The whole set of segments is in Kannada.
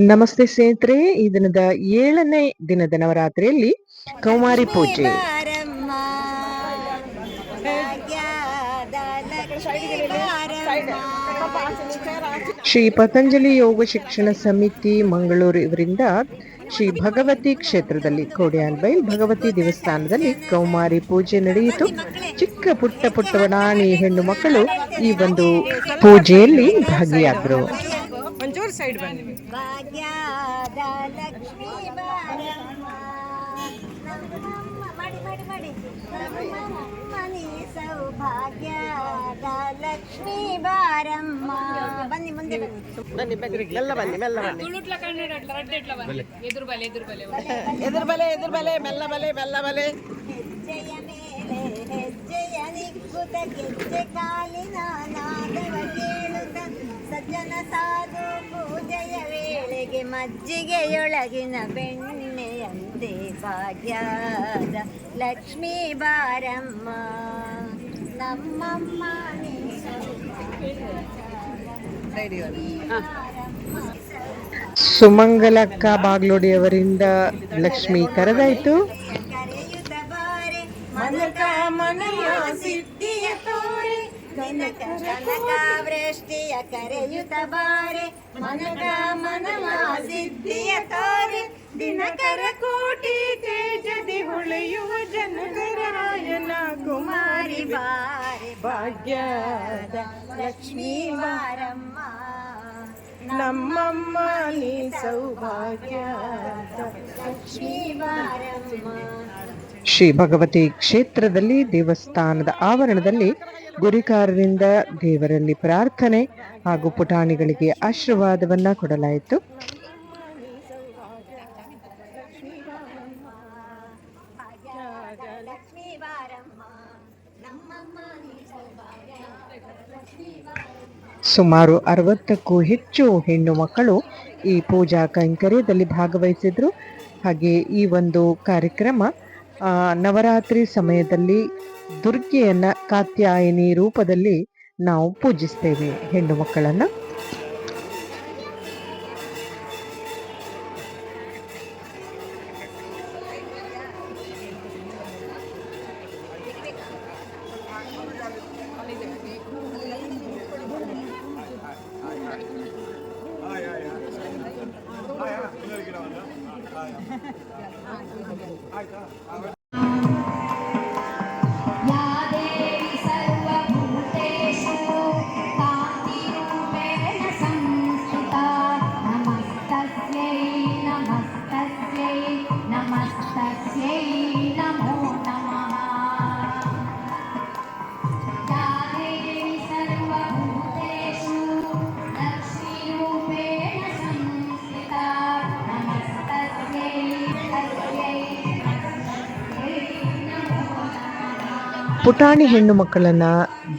ನಮಸ್ತೆ ಸ್ನೇಹಿತರೆ, ಈ ದಿನದ 7ನೇ ದಿನದ ನವರಾತ್ರಿಯಲ್ಲಿ ಕೌಮಾರಿ ಪೂಜೆ. ಶ್ರೀ ಪತಂಜಲಿ ಯೋಗ ಶಿಕ್ಷಣ ಸಮಿತಿ ಮಂಗಳೂರು ಇವರಿಂದ ಶ್ರೀ ಭಗವತಿ ಕ್ಷೇತ್ರದಲ್ಲಿ ಕೋಡಿಯಾಲ್ಬೈಲ್ ಭಗವತಿ ದೇವಸ್ಥಾನದಲ್ಲಿ ಕೌಮಾರಿ ಪೂಜೆ ನಡೆಯಿತು. ಚಿಕ್ಕ ಪುಟ್ಟವನಾಣಿ ಹೆಣ್ಣು ಮಕ್ಕಳು ಈ ಒಂದು ಪೂಜೆಯಲ್ಲಿ ಭಾಗಿಯಾದರು. ಒಂಚೂರು ಸೈಡ್ ಬನ್ನಿ. ಭಾಗ್ಯದ ಲಕ್ಷ್ಮೀ ಬಾರಮ್ಮ, ಮಡಿ ಮನಿ ಸೌಭಾಗ್ಯದ ಲಕ್ಷ್ಮೀ ಬಾರಮ್ಮ. ಬನ್ನಿ ಮುಂದೆ ಬನ್ನಿ ಮೆಲ್ಲ ಬನ್ನಿ ಮೆಲ್ಲ ಬನ್ನಿ. ಎದುರು ಬಲೆ ಮೆಲ್ಲ ಬಲೆ. ಹೆಜ್ಜೆಯ ಮೇಲೆ ಹೆಜ್ಜೆಯ ನಿಕ್ಕುತ ಗೆಜ್ಜೆ ಕಾಲಿನ ನಾದವ ಕೇಳುತ್ತ ಸಜ್ಜನ ಸಾಧು ಪೂಜೆಯ ವೇಳೆಗೆ ಮಜ್ಜಿಗೆಯೊಳಗಿನ ಬೆಣ್ಣೆಯಂತೆ ಭಾಗ್ಯದ ಲಕ್ಷ್ಮೀ ಬಾರಮ್ಮ, ನಮ್ಮಮ್ಮ ಸುಮಂಗಲಕ್ಕ ಬಾಗ್ಲೋಡಿಯವರಿಂದ ಲಕ್ಷ್ಮಿ ಕರೆದಾಯ್ತು. ಕರೆಯುತ್ತ ಬಾರೆ ಮನಕ ಮನೆಯ ಸಿದ್ಧಿಯ ತೋರೆ, ಕನಕ ವೃಷ್ಟಿಯ ಕರೆಯುತ್ತ ಬಾರೆ ಮನಕ ಮನವ ಸಿದ್ಧಿಯ ತೋರೆ, ದಿನಕರ ಕೋಟಿ ತೇಜದಿ ಹೊಳೆಯುವ ಜನಕರಾಯನ ಕುಮಾರಿ ಬಾರೆ, ಭಾಗ್ಯದ ಲಕ್ಷ್ಮೀ ಬಾರಮ್ಮ, ನಮ್ಮಮ್ಮ ನೀ ಸೌಭಾಗ್ಯದ ಲಕ್ಷ್ಮೀ ಬಾರಮ್ಮ. ಶ್ರೀ ಭಗವತಿ ಕ್ಷೇತ್ರದಲ್ಲಿ ದೇವಸ್ಥಾನದ ಆವರಣದಲ್ಲಿ ಗುರಿಕಾರರಿಂದ ದೇವರಲ್ಲಿ ಪ್ರಾರ್ಥನೆ ಹಾಗೂ ಪುಟಾಣಿಗಳಿಗೆ ಆಶೀರ್ವಾದವನ್ನ ಕೊಡಲಾಯಿತು. ಸುಮಾರು 60ಕ್ಕೂ ಹೆಚ್ಚು ಹೆಣ್ಣು ಮಕ್ಕಳು ಈ ಪೂಜಾ ಕೈಂಕರ್ಯದಲ್ಲಿ ಭಾಗವಹಿಸಿದ್ರು. ಹಾಗೆ ಈ ಒಂದು ಕಾರ್ಯಕ್ರಮ ನವರಾತ್ರಿ ಸಮಯದಲ್ಲಿ ದುರ್ಗೆಯನ್ನ ಕಾತ್ಯಾಯಿನಿ ರೂಪದಲ್ಲಿ ನಾವು ಪೂಜಿಸ್ತೇವೆ ಹೆಣ್ಣು ಮಕ್ಕಳನ್ನ. ಪುಟಾಣಿ ಹೆಣ್ಣು ಮಕ್ಕಳನ್ನ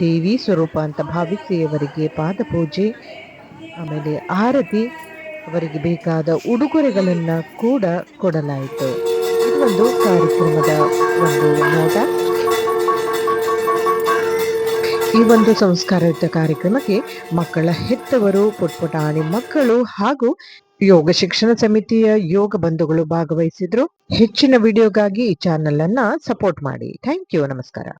ದೇವಿ ಸ್ವರೂಪ ಅಂತ ಭಾವಿಸಿ ಅವರಿಗೆ ಪಾದಪೂಜೆ, ಆಮೇಲೆ ಆರತಿ, ಅವರಿಗೆ ಬೇಕಾದ ಉಡುಗೊರೆಗಳನ್ನ ಕೂಡ ಕೊಡಲಾಯಿತು. ಇದು ಒಂದು ಕಾರ್ಯಕ್ರಮದ ಒಂದು ನೋಟ. ಈ ಒಂದು ಸಂಸ್ಕಾರಯುತ ಕಾರ್ಯಕ್ರಮಕ್ಕೆ ಮಕ್ಕಳ ಹೆತ್ತವರು, ಪುಟಾಣಿ ಮಕ್ಕಳು ಹಾಗೂ ಯೋಗ ಶಿಕ್ಷಣ ಸಮಿತಿಯ ಯೋಗ ಬಂಧುಗಳು ಭಾಗವಹಿಸಿದ್ರು. ಹೆಚ್ಚಿನ ವಿಡಿಯೋಗಾಗಿ ಈ ಚಾನೆಲ್ ಅನ್ನ ಸಪೋರ್ಟ್ ಮಾಡಿ. Thank you. ನಮಸ್ಕಾರ.